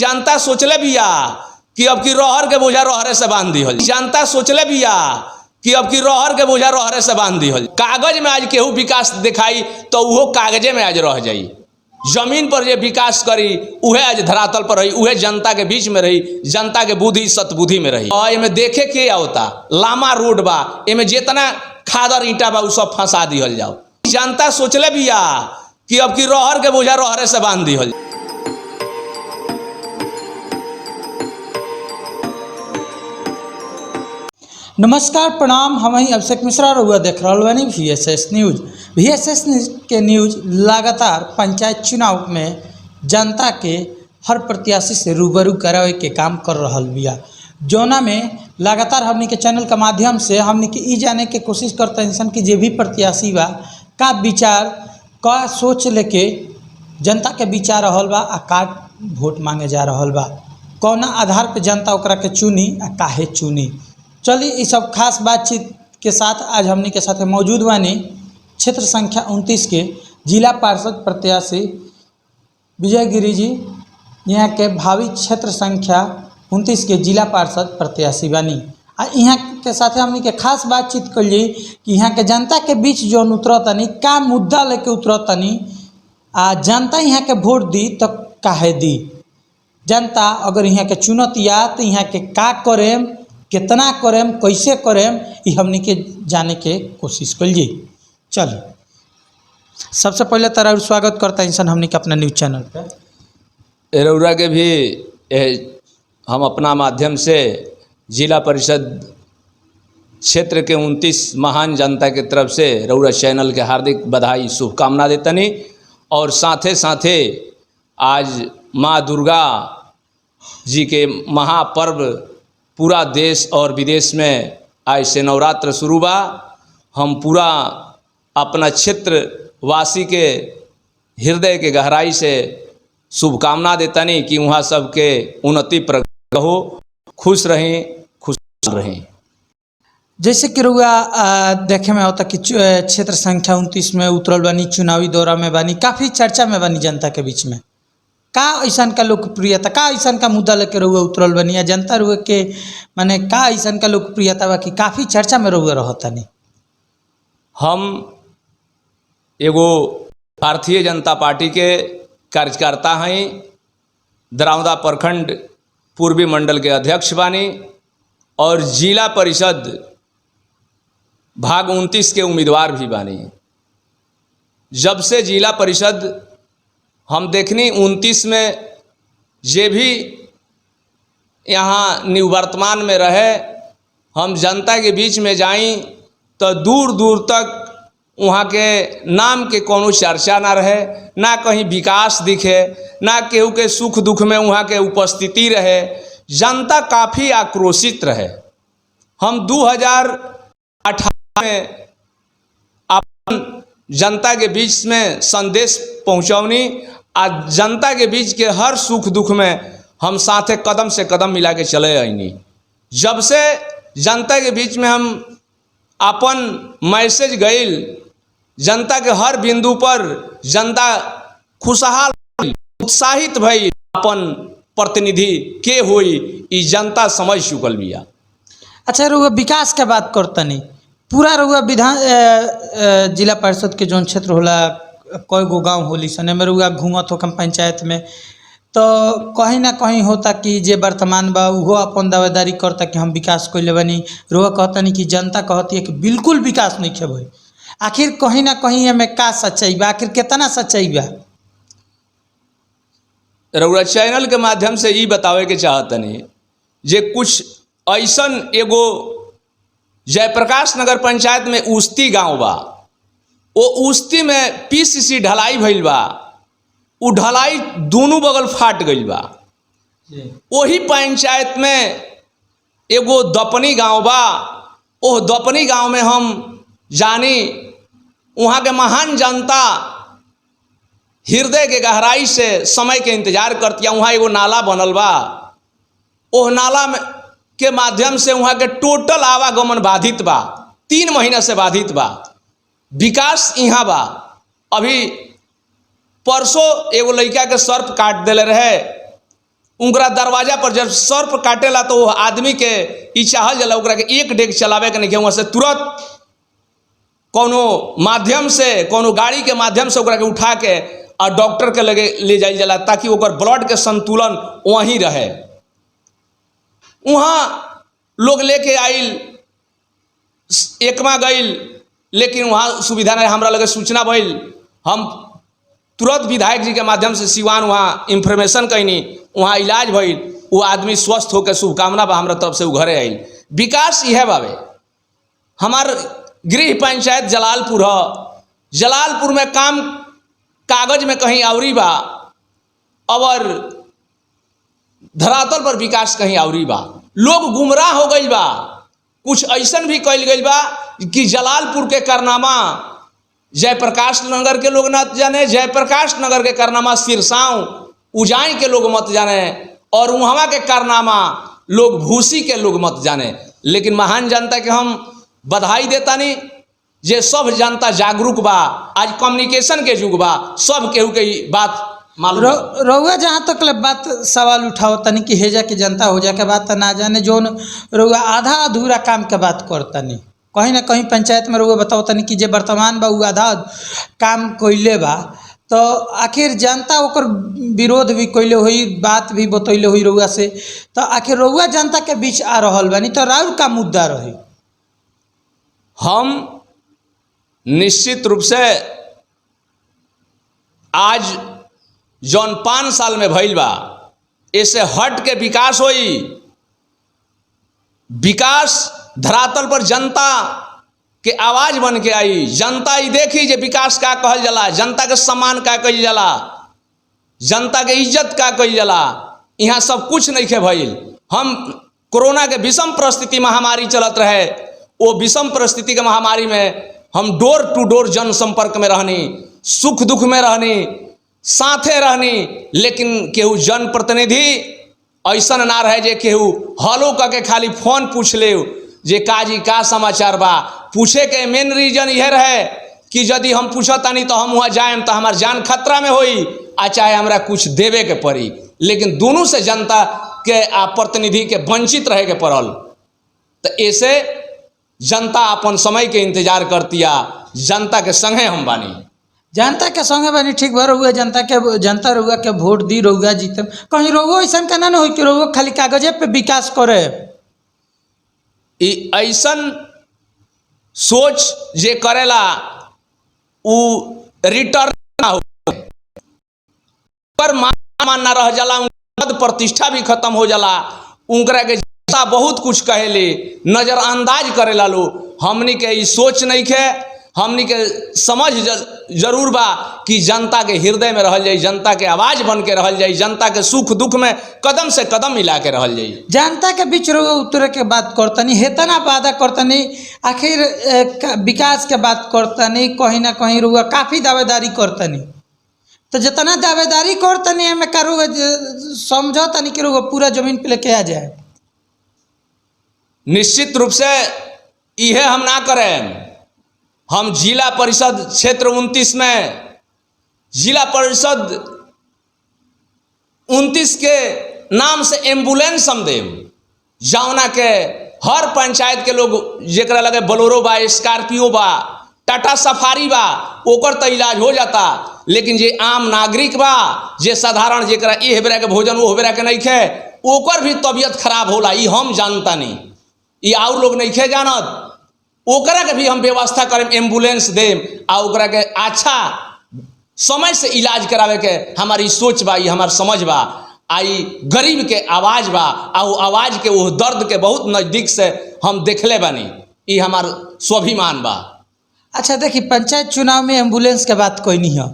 जनता सोचले बिया कि अब की रहर के बोझा रहरे से बांध दी। जनता सोचले बिया कि अब की रहर के बोझा रहरे से बांध दी। कागज में आज केहू विकास दिखाई तो वो कागजे में आज रह जाई। जमीन पर जे विकास करी उहे आज धरातल पर रही, उहे जनता के बीच में रही, जनता के बुद्धि सतबुद्धि में रही। और एमे देखे के आवता लामा रोड बा, एमे जितना खादर ईंटा बा उ सब फंसा दिहल जाओ। जनता सोचले बिया कि अब की रहर के बोझा रहरे से बांध दिहल। नमस्कार प्रणाम, हम ही अभिषेक मिश्रा रहुआ देख रहा बानी VSS न्यूज। VSS के न्यूज लगातार पंचायत चुनाव में जनता के हर प्रत्याशी से रूबरू करावे के काम कर रहा बिया, जौना में लगातार हमनी के चैनल के माध्यम से हमनी के ई जाने के कोशिश करते हैं कि जे भी प्रत्याशी बा का विचार का सोच लेके जनता के विचार रहल बा आ का वोट मांगे जा रहल बा, कौना आधार पे जनता ओकरा के चुनी आ काहे चुनी। चलिए इस सब खास बातचीत के साथ आज हमनी के साथ मौजूद बानी क्षेत्र संख्या 29 के जिला पार्षद प्रत्याशी विजय गिरी जी, यहाँ के भावी क्षेत्र संख्या 29 के जिला पार्षद प्रत्याशी बानी। आ यहाँ के साथ हमनी के खास बातचीत करिए कि यहाँ के जनता के बीच जो उतरतनी का मुद्दा लेके उतरतनी आ जनता यहाँ के वोट दी तो काहे दी, जनता अगर यहाँ के चुनतिया तो यहाँ के का करेम, कितना करेम, कैसे करेम, ये हमनी के जाने के कोशिश करिए। चलिए सबसे पहले तरह स्वागत करता इंसान हमनी के अपना न्यूज़ चैनल पे। रउरा के भी हम अपना माध्यम से जिला परिषद क्षेत्र के 29 महान जनता के तरफ से रउरा चैनल के हार्दिक बधाई शुभकामना देतनी। और साथे साथे आज माँ दुर्गा जी के महापर्व पूरा देश और विदेश में आज से नवरात्र शुरू बा। हम पूरा अपना क्षेत्र वासी के हृदय के गहराई से शुभकामना देतनी कि वहाँ सबके उन्नति प्रगति हो, खुश रहें, खुश रहें। जैसे कि रउआ देखे में होता कि क्षेत्र संख्या 29 में उतरल बानी, चुनावी दौरा में बानी, काफ़ी चर्चा में बानी जनता के बीच में। का ऐसन का लोकप्रियता, का ऐसन का मुद्दा लेके रहुआ उतरल बनी या जनता रहुआ के माने का ऐसन का लोकप्रियता बा कि काफ़ी चर्चा में रहुआ रहतनी। हम एगो भारतीय जनता पार्टी के कार्यकर्ता हैं, दरौंदा प्रखंड पूर्वी मंडल के अध्यक्ष बानी और जिला परिषद भाग 29 के उम्मीदवार भी बानी। जब से जिला परिषद हम देखनी 29 में जे भी यहाँ निवर्तमान में रहे, हम जनता के बीच में जाई तो दूर दूर तक वहाँ के नाम के कोनो चर्चा ना रहे, ना कहीं विकास दिखे, ना केहू के सुख दुख में वहाँ के उपस्थिति रहे। जनता काफ़ी आक्रोशित रहे। हम 2018 में अपन जनता के बीच में संदेश पहुँचौनी। आज जनता के बीच के हर सुख दुख में हम साथे कदम से कदम मिला के चले आईनी। जब से जनता के बीच में हम अपन मैसेज गईल, जनता के हर बिंदु पर जनता खुशहाल उत्साहित भई अपन प्रतिनिधि के होई ई जनता समझ चुकल बिया। अच्छा रहुआ विकास के बात करतनी, पूरा रहुआ विधान जिला परिषद के जौन क्षेत्र होला कई गो गाँव होली सने में रहुआ घूमत हो कम पंचायत में, तो कहीं ना कहीं होता कि जे वर्तमान बा वो अपन दावेदारी करता कि हम विकास कइले बानी, रहुआ कहतनी कि जनता कहती है कि बिल्कुल विकास नहीं खे भई। आखिर कहीं ना कहीं एमे का सच्चाई बा, आखिर कितना सच्चाई बा? रउरा चैनल के माध्यम से ई बतावे के चाहतनी जे कुछ ऐसन एगो जयप्रकाश नगर पंचायत में उस्ती गांव बा, वो उस्ती में PCC ढलाई भइल बा, उ ढलाई दोनों बगल फाट गइल बा। वही पंचायत में एगो दपनी गांव बा, ओह दपनी गांव में हम जानी वहाँ के महान जनता हृदय के गहराई से समय के इंतजार करती है। वहाँ एगो नाला बनल बा, ओह नाला में के माध्यम से वहाँ के टोटल आवागमन बाधित बा, 3 महीना से बाधित बा। विकास यहाँ बा। अभी परसों एगो लड़का के सर्प काट दिले रहे, उनका दरवाजा पर जब सर्प काटेला तो वो आदमी के ई चाहल जाला ओकरा के एक डेग चलावे के नहीं, वहाँ से तुरंत कोनो माध्यम से, कोनो गाड़ी के माध्यम से ओकरा के उठा के और डॉक्टर के लगे ले जाइल जाला ताकि ओकर ब्लड के संतुलन वहीं रहे। वहाँ लोग लेके आइल, एकमा गइल, लेकिन वहाँ सुविधा नहीं। हमरा लगे सूचना भइल, हम तुरंत विधायक जी के माध्यम से सिवान वहाँ इंफॉर्मेशन कैनी, वहाँ इलाज भइल, वो आदमी स्वस्थ होकर शुभकामना बा हमरा तरफ से उ घरे आइल। विकास यह बावे। हमार गृह पंचायत जलालपुर है, जलालपुर में काम कागज में कहीं आवरी बा और धरातल पर विकास कहीं आवरी बा। लोग गुमराह हो गई बा। कुछ ऐसन भी कल गई बा कि जलालपुर के कारनामा जयप्रकाश नगर के लोग न जाने, जयप्रकाश नगर के कारनामा सिरसांव उजाई के लोग मत जाने, और वहाँ के कारनामा लोग भूसी के लोग मत जाने। लेकिन महान जनता के हम बधाई देता नहीं, जे सब जनता जागरूक बा। आज कम्युनिकेशन के युग बा, सब केहू के बात मालूम। रउआ जहाँ तक बात सवाल उठाओ तनी कि हेजा की जनता हो जा के बात ना जाने, जो रउआ आधा अधूरा काम के बात करतनी, कहीं ना कहीं पंचायत में रउआ बताओ तनी कि जे वर्तमान बा उ आधा काम कइले बा, तो आखिर जनता ओकर विरोध भी कइले हुई, बात भी बतैले हुई रउआ से, तो आखिर रउआ जनता के बीच आ रहल बानी तो राउर का मुद्दा रही? हम निश्चित रूप से आज जौन 5 साल में भइल बा, ऐसे हट के विकास होई। विकास धरातल पर जनता के आवाज बन के आई। जनता ही देखी जे विकास का कहल जाला, जनता के सम्मान का कइल जाला, जनता के इज्जत का कइल जाला। यहाँ सब कुछ नहीं खे भइल। हम कोरोना के विषम परिस्थिति महामारी चलत रहे, वो विषम परिस्थिति के महामारी में हम डोर टू डोर जनसंपर्क में रहनी, सुख दुख में रहनी, साथे रहनी। लेकिन केहू जनप्रतिनिधि ऐसा ना रहे जे केहू हलो करके खाली फोन पूछ ले जे काजी का समाचार बा। पूछे के मेन रीजन यह रहे कि यदि हम पूछतानी तो हम वहाँ जाएम तो हमार जान खतरा में होई, आ चाहे हमरा कुछ देवे के पड़ी। लेकिन दोनों से जनता के आ प्रतिनिधि के वंचित रहे के पड़ल। तो ऐसे जनता अपन समय के इंतजार करतिया, जनता के संगे हम बानी। जनता के संगे बानी, ठीक बा। रउआ जनता रउआ के वोट दी, रउआ जीतम। कहीं रउआ ऐसा का ना हो कि रउआ खाली कागजे पे विकास करे। ऐसन सोच जे करेला उ रिटर्न ना हो, पर मान ना रह जाला, पद प्रतिष्ठा भी खत्म हो जाला। उनकरा के बहुत कुछ कहेले, नज़रअंदाज करेला लोग। हमनी के ई सोच नहीं खे, हमनी के समझ जरूर बा कि जनता के हृदय में रहल जाई, जनता के आवाज़ बन के रहल जाई, जनता के सुख दुख में कदम से कदम मिला के रहल जाई। जनता के बीच रउआ उतरे के बात करतनी, हेतना वादा करतनी, आखिर विकास के बात करतनी, कहीं ना कहीं रउआ काफ़ी दावेदारी करतनी। तो जितना दावेदारी करतनी हमें का रउआ समझो तनी कि रउआ पूरा जमीन पे लेके आ जाए? निश्चित रूप से यह हम ना करें। हम जिला परिषद क्षेत्र 29 में, जिला परिषद 29 के नाम से एम्बुलेंस हम देम, जौना के हर पंचायत के लोग जेकरा लगे बोलेरो बा, स्कॉर्पियो बा, टाटा सफारी बा, ओकर तो इलाज हो जाता। लेकिन जे आम नागरिक बा, जे साधारण जेकरा एह बेरा के भोजन वो बेरा के नहीं खे, ओकर भी तबीयत खराब होला। ये हम जानता नहीं, ये और लोग नहीं खे जानत। ओकरा के भी हम व्यवस्था करें, एम्बुलेंस देम, आ ओकरा के अच्छा समय से इलाज करावे के हमारी सोच बा, ये हमार समझ बा। आई गरीब के आवाज़ बा, आ वो आवाज़ के वो दर्द के बहुत नज़दीक से हम देखले बानी, ये हमार स्वाभिमान बा। अच्छा देखिए, पंचायत चुनाव में एम्बुलेंस के बात कोई नहीं है,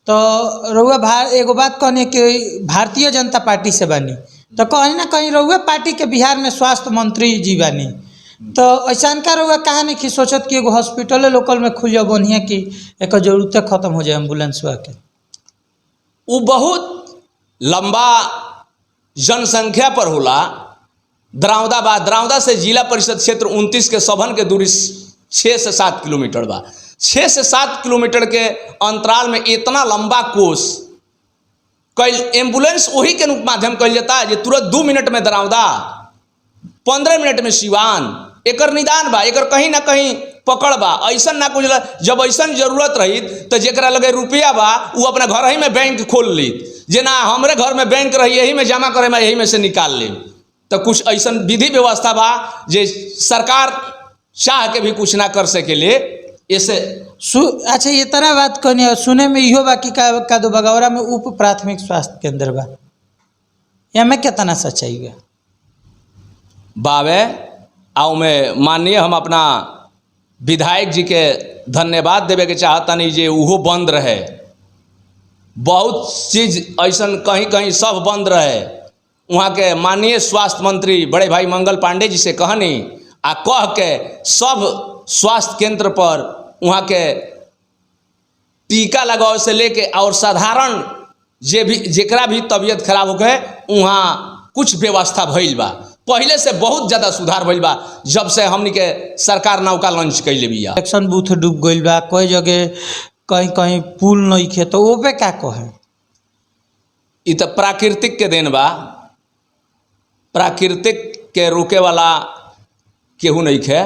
तो रउआ एगो बात कहनी कि भारतीय जनता पार्टी से बानी, तो कहीं ना कहीं रउआ पार्टी के बिहार में स्वास्थ्य मंत्री जी बानी, तो ऐसा का रउआ कहा नहीं कि सोचत कि एगो हॉस्पिटल लोकल में खुल जाओ बढ़िया कि एक जरूरत खत्म हो जाए एम्बुलेंस के? वो बहुत लंबा जनसंख्या पर होला। दरावदा से जिला परिषद क्षेत्र 29 के सभन के दूरी 6 से 7 किलोमीटर बा। 6 से 7 किलोमीटर के अंतराल में इतना लंबा कोस कल एम्बुलेंस वही के माध्यम कल जाता जे तुरंत 2 मिनट में दरौदा, 15 मिनट में सिवान, एकर निदान बा, एकर कहीं ना कहीं पकड़ बा। ऐसा ना कुछ जब ऐसा जरूरत रही तो जरा लगे रुपया बा वो अपना घर ही में बैंक खोल ली, जे ना हमरे घर में बैंक रही यही में जमा करे मैं यही में से निकाल ली। तो कुछ ऐसा विधि व्यवस्था बा जे सरकार चाह के भी कुछ ना कर सके ले ऐसे। अच्छा ये तरह बात कहनी है, सुने में इहो बा कि का दो बगौरा में उप प्राथमिक स्वास्थ्य केंद्र बा, या में कितना सच्चाई बा? बावे आओ में माननीय हम अपना विधायक जी के धन्यवाद देवे के चाहतनी जे उहो बंद रहे। बहुत चीज ऐसा कहीं कहीं सब बंद रहे। वहाँ के माननीय स्वास्थ्य मंत्री बड़े भाई मंगल पांडे जी से कहनी आ कह के सब स्वास्थ्य केंद्र पर वहाँ के टीका लगाव से लेके और साधारण जे भी जेकरा भी तबीयत खराब हो गए वहाँ कुछ व्यवस्था भइल बा। पहले से बहुत ज़्यादा सुधार भइल बा जब से हमनी के सरकार नौका लॉन्च कैले बिया। इलेक्शन बूथ डूब गइल बा, कोई जगह कहीं कहीं पुल नहीं खे, तो वो पे क्या कहे? इ तो प्राकृतिक के देन बा, प्राकृतिक के रोके वाला केहू नहीं खे।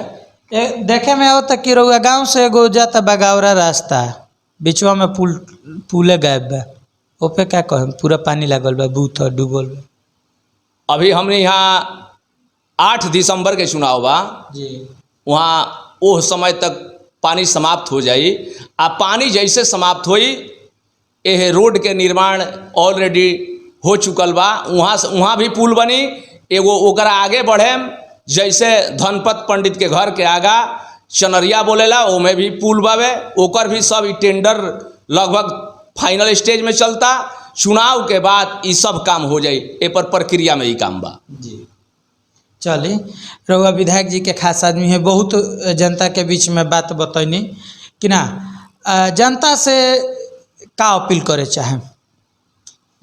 देखे में आवता कि रउआ गाँव से एगो जाता बगावरा रास्ता, बिचवा में पुले गायब बा, वो पे क्या कहे? पूरा पानी लागल बा, बूथ डूबल बा। अभी हमने यहाँ 8 दिसंबर के चुनाव बा जी, वहाँ वो समय तक पानी समाप्त हो जाई। आ पानी जैसे समाप्त होई यह रोड के निर्माण ऑलरेडी हो चुकल बा। वहाँ भी पुल बनी एगो, ओकरा आगे बढ़े जैसे धनपत पंडित के घर के आगा चनरिया बोलेला ओमे भी पुल बावे, ओकर भी सब टेंडर लगभग फाइनल स्टेज में चलता। चुनाव के बाद ये सब काम हो जाए, ए पर प्रक्रिया में ही काम बा। जी चलिए, रउआ विधायक जी के खास आदमी है, बहुत जनता के बीच में बात बतैनी कि ना जनता से का अपील करे चाहे?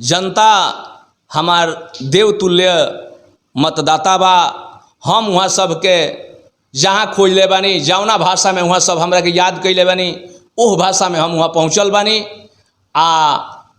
जनता हमार देवतुल्य मतदाता बा। हम वहाँ सबके जहाँ खोज ले बानी, जौना भाषा में वहाँ सब हमरा के याद कैले बानी ओह भाषा में हम वहाँ पहुँचल बानी। आ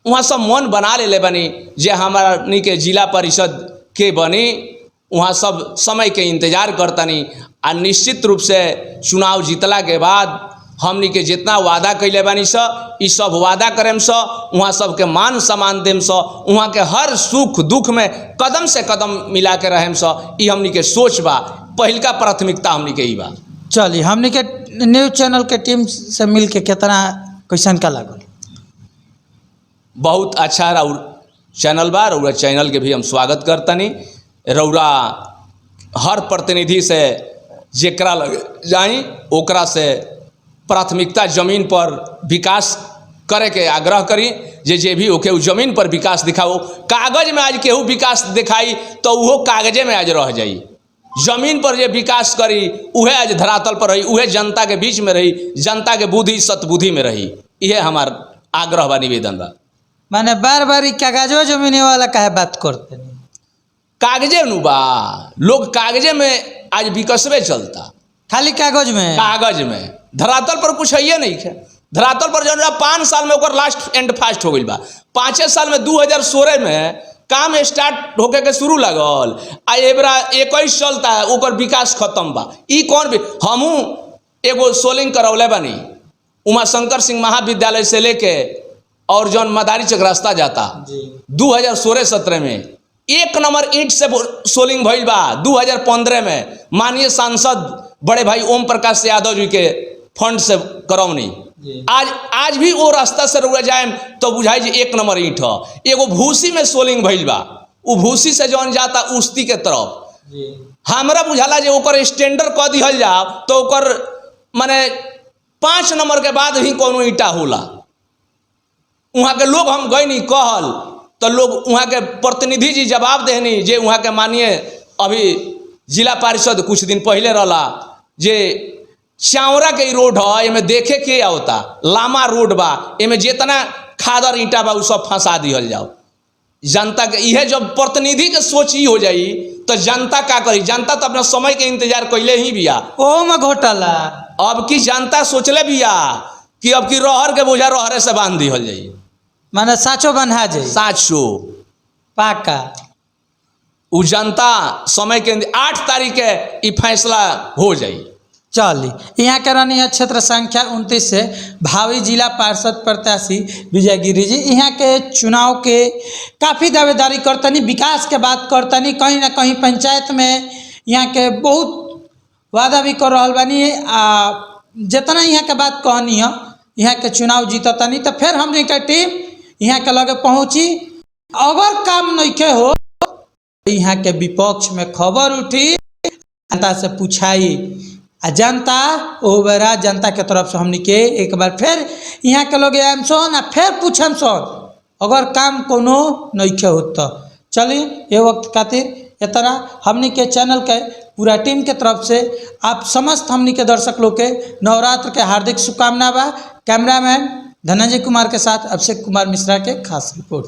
वहाँ सब मन बना ले बानी जे हमारा के जिला परिषद के बनी, वहाँ सब समय के इंतजार करतनी। आ निश्चित रूप से चुनाव जीतला के बाद हमनी के जितना वादा कैले बानी स ई सब वादा करेम स, वहाँ सबके मान सम्मान देम स, वहाँ के हर सुख दुख में कदम से कदम मिला के रहेम स, ई हमनी के सोच बा। पहिलका प्राथमिकता हमनी के ई बा। चलिए, हमनी के न्यूज़ चैनल के टीम से मिल के कितना कैसन का लागल? बहुत अच्छा रउर चैनल बा, रउरा चैनल के भी हम स्वागत करतनी। रउरा हर प्रतिनिधि से जेकरा लगे जाई ओकरा से प्राथमिकता जमीन पर विकास करे के आग्रह करी, जे भी ओके जमीन पर विकास दिखाओ। कागज में आज केहू विकास दिखाई तो वो कागजे में आज रह जाई। जमीन पर जे विकास करी उहे आज धरातल पर रही, उहे जनता के बीच में रही, जनता के बुद्धि सतबुद्धि में रही। यह हमार आग्रह बा, निवेदन बा। माने बार बार कागजो जमीन वाला काहे बात करते? कागजे नु बा, लोग कागजे में आज विकसवे चलता, खाली कागज में। कागज में धरातल पर कुछ है नहीं है। धरातल पर जो 5 साल में ओकर लास्ट एंड फास्ट हो गई बा। 5 साल में 2016 में काम स्टार्ट होके के शुरू लगल, आ एबरा 21 चलता है, ओकर विकास खत्म बा। ई कौन भी हमू एगो सोलिंग करौले बानी उमा शंकर सिंह महाविद्यालय से लेके और जौन मदारी चक रास्ता जाता 2016-17 में 1 नंबर ईंट से सोलिंग भइल बा। 2015 में माननीय सांसद बड़े भाई ओम प्रकाश यादव जी के फंड से करौनी। आज भी वो रास्ता से रुआ जाए तो बुझाई जी 1 नंबर ईंट है। एगो भूसी में सोलिंग भइल बा, वो भूसी से जौन जाता उस्ती के तरफ हमरा बुझाला जे ओकर स्टैंडर्ड क दिहल जाओ तो ओकर माने 5 नंबर के बाद ही कोनो ईंटा होला। वहाँ के लोग हम गई नहीं कहल तो लोग वहाँ के प्रतिनिधि जी जवाब देहनी जे वहाँ के मानिए अभी जिला परिषद कुछ दिन पहले रहला जे चावरा के रोड है, एमें देखे के आवता लामा रोड बा, एमें जितना खादर ईंटा बा उ सब फंसा दिहल जाओ। जनता के यह जब प्रतिनिधि के सोच ही हो जाई तो जनता का करी? जनता तो अपना समय के इंतजार कैले ही बिया। ओ में घोटाला अब की जनता सोचले बिया कि अब की रहर के बोझा रहरे से बांध दिहल जाई। माने साचो बन्हा जाई साचो पाका उ जनता समय के 8 तारीख के ई फैसला हो जाई। चली यहाँ के रहनी है क्षेत्र संख्या 29 से भावी जिला पार्षद प्रत्याशी विजय गिरी जी। यहाँ के चुनाव के काफ़ी दावेदारी करतनी, विकास के बात करतनी, कहीं ना कहीं पंचायत में यहाँ के बहुत वादा भी कर रहल बानी। जितना यहाँ के बात कहनी है, यहाँ के चुनाव जीततनी तो फिर हमने के टीम यहाँ के लगे पहुँची। अगर काम नहीं हो यहाँ के विपक्ष में खबर उठी, जनता से पूछाई, जनता ओ बेरा जनता के तरफ से हमने के एक बार फिर यहाँ के लोग आम सन आ फिर पूछम सन अगर काम कोनो नहीं होता। चलिए ये वक्त खातिर इतना हमने के चैनल के पूरा टीम के तरफ से आप समस्त हमने के दर्शक लोग के नवरात्र के हार्दिक शुभकामना बा। कैमरामैन धनंजय कुमार के साथ अभिषेक कुमार मिश्रा के खास रिपोर्ट।